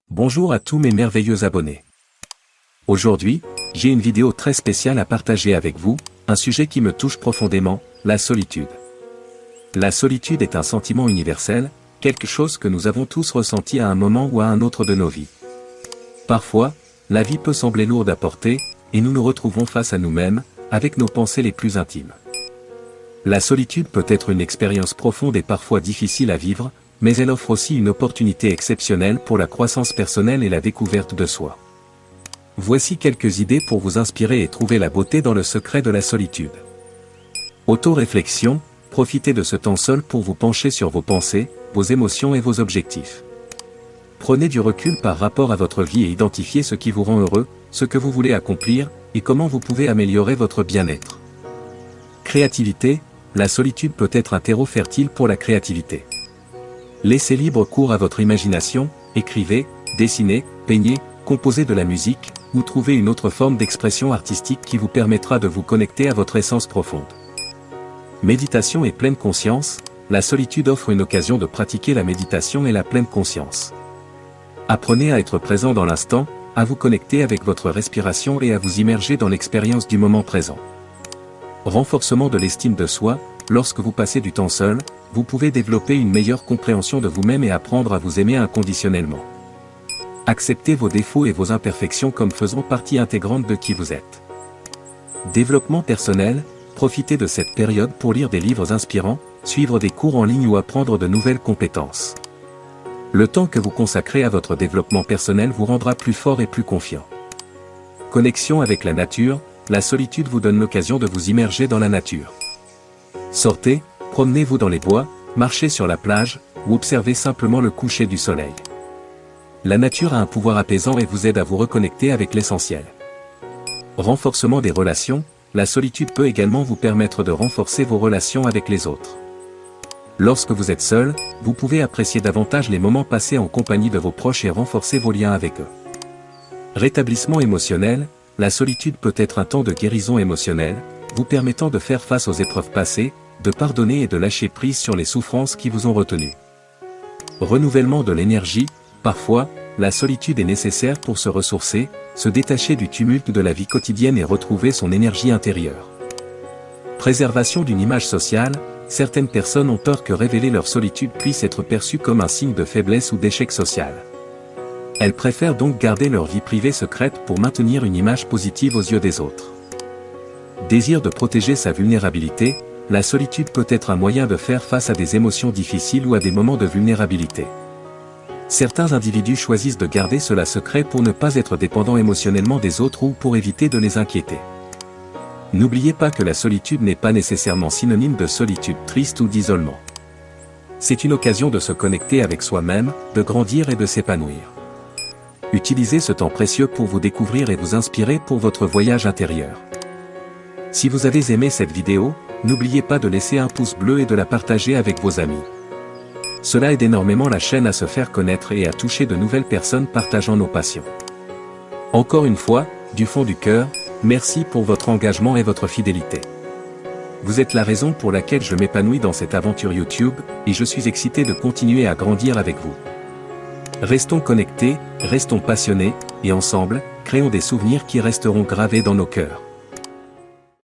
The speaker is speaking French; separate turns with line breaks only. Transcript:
Bonjour à tous mes merveilleux abonnés. Aujourd'hui, j'ai une vidéo très spéciale à partager avec vous, un sujet qui me touche profondément, la solitude. La solitude est un sentiment universel, quelque chose que nous avons tous ressenti à un moment ou à un autre de nos vies. Parfois, la vie peut sembler lourde à porter, et nous nous retrouvons face à nous-mêmes, avec nos pensées les plus intimes. La solitude peut être une expérience profonde et parfois difficile à vivre, mais elle offre aussi une opportunité exceptionnelle pour la croissance personnelle et la découverte de soi. Voici quelques idées pour vous inspirer et trouver la beauté dans le secret de la solitude. Auto-réflexion, profitez de ce temps seul pour vous pencher sur vos pensées, vos émotions et vos objectifs. Prenez du recul par rapport à votre vie et identifiez ce qui vous rend heureux, ce que vous voulez accomplir, et comment vous pouvez améliorer votre bien-être. Créativité, la solitude peut être un terreau fertile pour la créativité. Laissez libre cours à votre imagination, écrivez, dessinez, peignez, composez de la musique, ou trouvez une autre forme d'expression artistique qui vous permettra de vous connecter à votre essence profonde. Méditation et pleine conscience, la solitude offre une occasion de pratiquer la méditation et la pleine conscience. Apprenez à être présent dans l'instant, à vous connecter avec votre respiration et à vous immerger dans l'expérience du moment présent. Renforcement de l'estime de soi, lorsque vous passez du temps seul, vous pouvez développer une meilleure compréhension de vous-même et apprendre à vous aimer inconditionnellement. Acceptez vos défauts et vos imperfections comme faisant partie intégrante de qui vous êtes. Développement personnel, profitez de cette période pour lire des livres inspirants, suivre des cours en ligne ou apprendre de nouvelles compétences. Le temps que vous consacrez à votre développement personnel vous rendra plus fort et plus confiant. Connexion avec la nature, la solitude vous donne l'occasion de vous immerger dans la nature. Sortez, promenez-vous dans les bois, marchez sur la plage, ou observez simplement le coucher du soleil. La nature a un pouvoir apaisant et vous aide à vous reconnecter avec l'essentiel. Renforcement des relations, la solitude peut également vous permettre de renforcer vos relations avec les autres. Lorsque vous êtes seul, vous pouvez apprécier davantage les moments passés en compagnie de vos proches et renforcer vos liens avec eux. Rétablissement émotionnel, la solitude peut être un temps de guérison émotionnelle, vous permettant de faire face aux épreuves passées, de pardonner et de lâcher prise sur les souffrances qui vous ont retenu. Renouvellement de l'énergie, parfois, la solitude est nécessaire pour se ressourcer, se détacher du tumulte de la vie quotidienne et retrouver son énergie intérieure. Préservation d'une image sociale, certaines personnes ont peur que révéler leur solitude puisse être perçu comme un signe de faiblesse ou d'échec social. Elles préfèrent donc garder leur vie privée secrète pour maintenir une image positive aux yeux des autres. Désir de protéger sa vulnérabilité, la solitude peut être un moyen de faire face à des émotions difficiles ou à des moments de vulnérabilité. Certains individus choisissent de garder cela secret pour ne pas être dépendants émotionnellement des autres ou pour éviter de les inquiéter. N'oubliez pas que la solitude n'est pas nécessairement synonyme de solitude triste ou d'isolement. C'est une occasion de se connecter avec soi-même, de grandir et de s'épanouir. Utilisez ce temps précieux pour vous découvrir et vous inspirer pour votre voyage intérieur. Si vous avez aimé cette vidéo, n'oubliez pas de laisser un pouce bleu et de la partager avec vos amis. Cela aide énormément la chaîne à se faire connaître et à toucher de nouvelles personnes partageant nos passions. Encore une fois, du fond du cœur, merci pour votre engagement et votre fidélité. Vous êtes la raison pour laquelle je m'épanouis dans cette aventure YouTube, et je suis excité de continuer à grandir avec vous. Restons connectés, restons passionnés, et ensemble, créons des souvenirs qui resteront gravés dans nos cœurs.